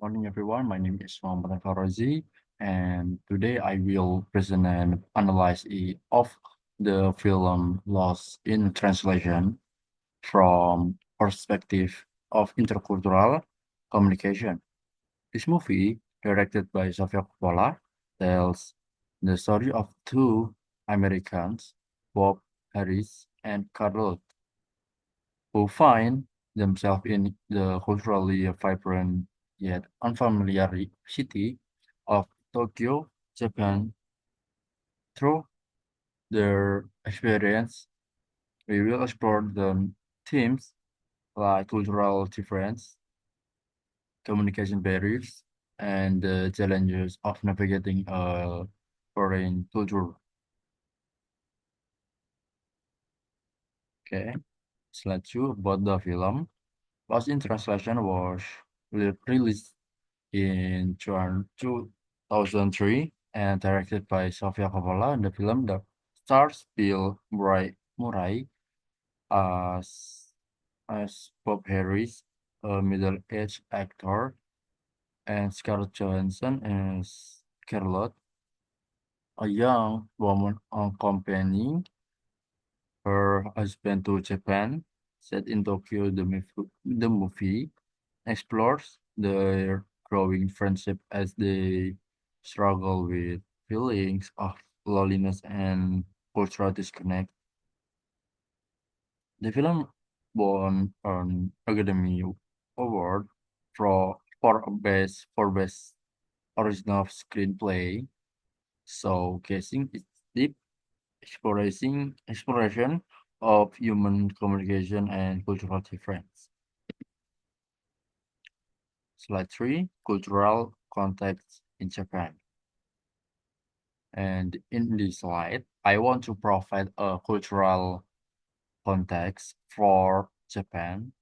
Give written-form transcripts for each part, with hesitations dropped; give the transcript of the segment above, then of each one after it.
Morning, everyone. My name is Muhammad Farozi, and today I will present an analysis of the film Lost in Translation from perspective of intercultural communication. This movie, directed by Sofia Coppola, tells the story of two Americans, Bob Harris and Carol, who find themselves in the culturally vibrant yet unfamiliar city of Tokyo, Japan. Through their experience, we will explore the themes like cultural difference, communication barriers, and the challenges of navigating a foreign culture. Okay, slide two about the film. Lost in Translation was released in June 2003 and directed by Sofia Coppola. The film that stars Bill Murray as, as Bob Harris, a middle-aged actor, and Scarlett Johansson as Charlotte, a young woman accompanying her husband to Japan. Set in Tokyo, the movie explores their growing friendship as they struggle with feelings of loneliness and cultural disconnect. The film won an Academy Award for best original screenplay, showcasing its deep exploration of human communication and cultural difference. Slide 3, cultural context in Japan. And in this slide, I want to provide a cultural context for Japan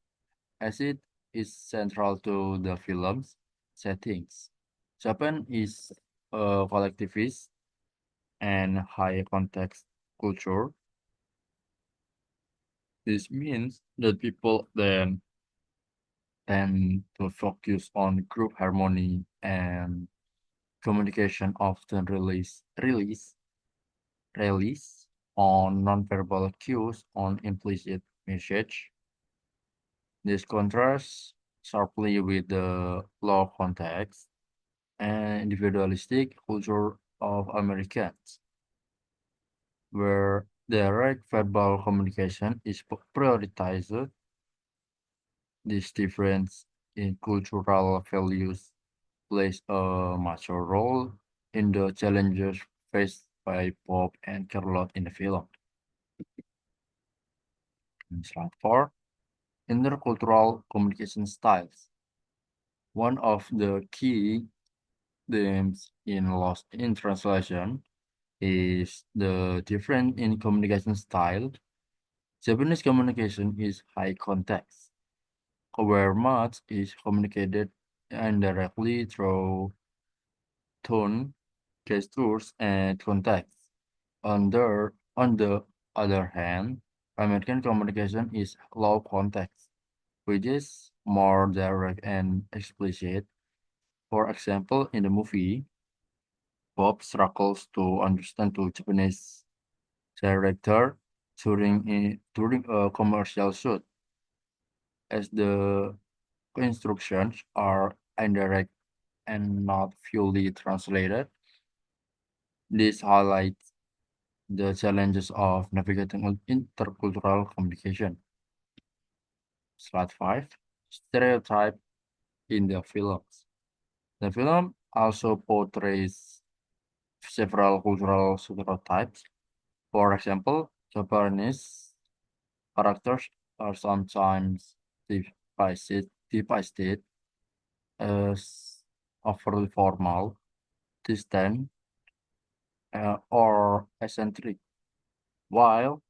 as it is central to the film's settings. Japan is a collectivist and high context culture. This means that people then tend to focus on group harmony and communication often relies on nonverbal cues on implicit message. This contrasts sharply with the low context and individualistic culture of Americans, where direct verbal communication is prioritized. This difference in cultural values plays a major role in the challenges faced by Bob and Charlotte in the film. In slide 4, intercultural communication styles. One of the key themes in Lost in Translation is the difference in communication style. Japanese communication is high context, where much is communicated indirectly through tone, gestures, and context. On the other hand, American communication is low context, which is more direct and explicit. For example, in the movie, Bob struggles to understand the Japanese director during a commercial shoot, as the instructions are indirect and not fully translated. This highlights the challenges of navigating intercultural communication. Slide 5, stereotype in the films. The film also portrays several cultural stereotypes. For example, Japanese characters are sometimes depicted as overly formal, distant, or eccentric, while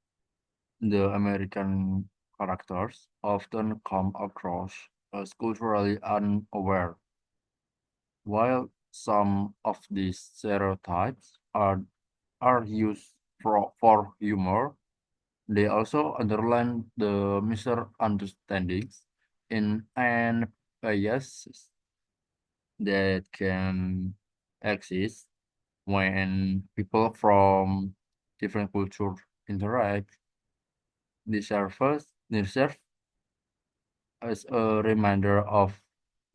the American characters often come across as culturally unaware. While some of these stereotypes are used for humor, they also underline the misunderstandings in and biases that can exist when people from different cultures interact. This serves as a reminder of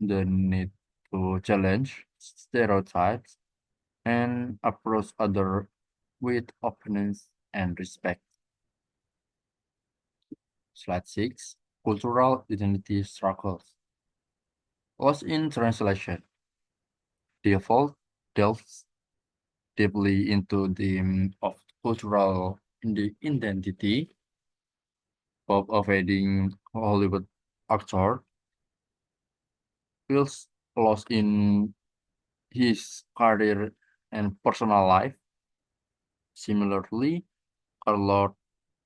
the need to challenge stereotypes and approach others with openness and respect. Slide 6. Cultural identity struggles. Lost in translation. Default delves deeply into the of cultural identity of a fading Hollywood actor feels lost in his career and personal life. Similarly, Carlot,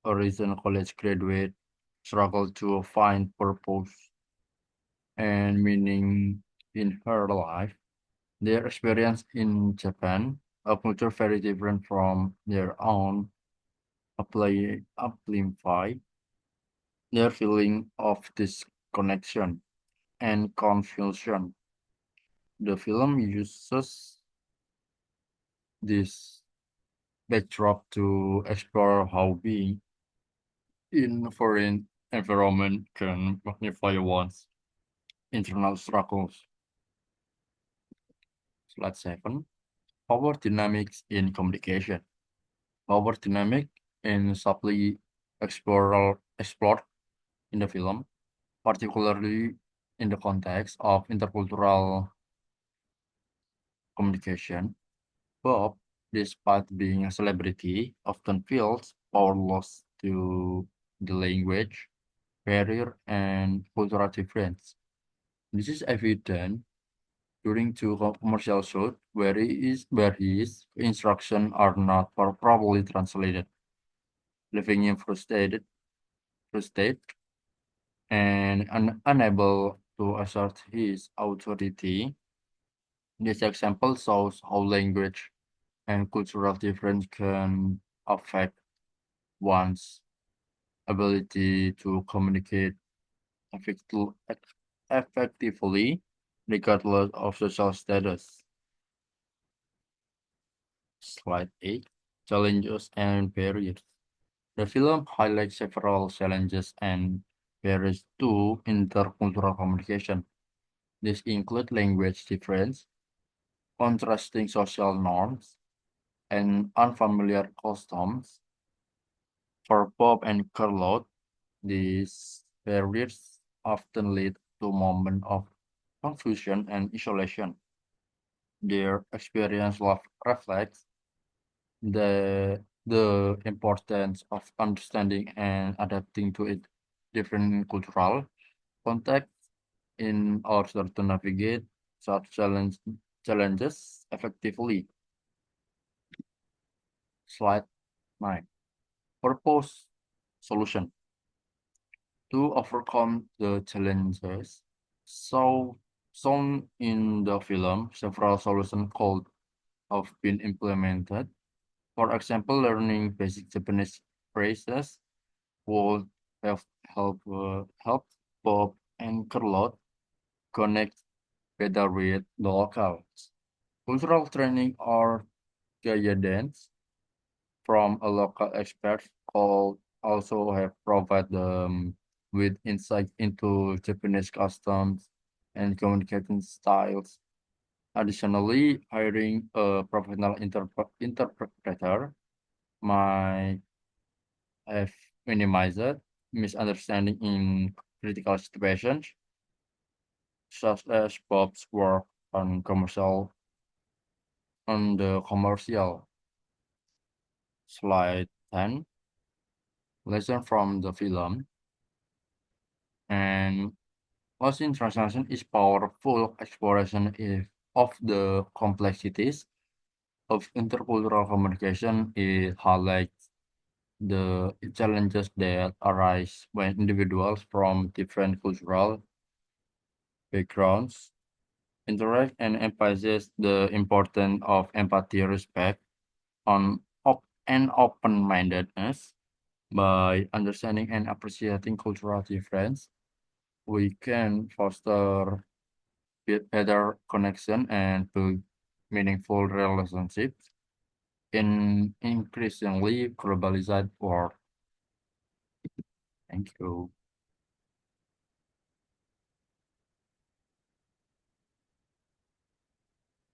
a recent college graduate, struggled to find purpose and meaning in her life. Their experience in Japan, a culture very different from their own, amplify their feeling of disconnection and confusion. The film uses this backdrop to explore how being in a foreign environment can magnify one's internal struggles. Slide 7. Power dynamics in communication. Power dynamic in subtly explored in the film, particularly in the context of intercultural communication. Bob, despite being a celebrity, often feels powerless to the language barrier and cultural difference. This is evident during two commercial shots where his instructions are not properly translated, leaving him frustrated and unable to assert his authority. This example shows how language and cultural difference can affect one's ability to communicate effectu- effectively regardless of social status. Slide 8. Challenges and barriers. The film highlights several challenges and barriers to intercultural communication. These include language difference, contrasting social norms, and unfamiliar customs. For Bob and Carlot, these barriers often lead to moments of confusion and isolation. Their experience reflects the importance of understanding and adapting to it different cultural contexts in order to navigate such challenges effectively. Slide 9. Purpose solution. To overcome the challenges so shown in the film, several solutions could have been implemented. For example, learning basic Japanese phrases would have helped Bob and Carlot connect better with the locals. Cultural training or guidance from a local expert could also have provided them with insight into Japanese customs and communication styles. Additionally, hiring a professional interpreter might have minimized misunderstanding in critical situations, such as Bob's work on the commercial. Slide 10. Lesson from the film. And Lost in Translation is powerful exploration of the complexities of intercultural communication. It highlights the challenges that arise when individuals from different cultural backgrounds interact and emphasizes the importance of empathy, respect, and open-mindedness. By understanding and appreciating cultural difference, we can foster build better connection and build meaningful relationships in increasingly globalized world. Thank you.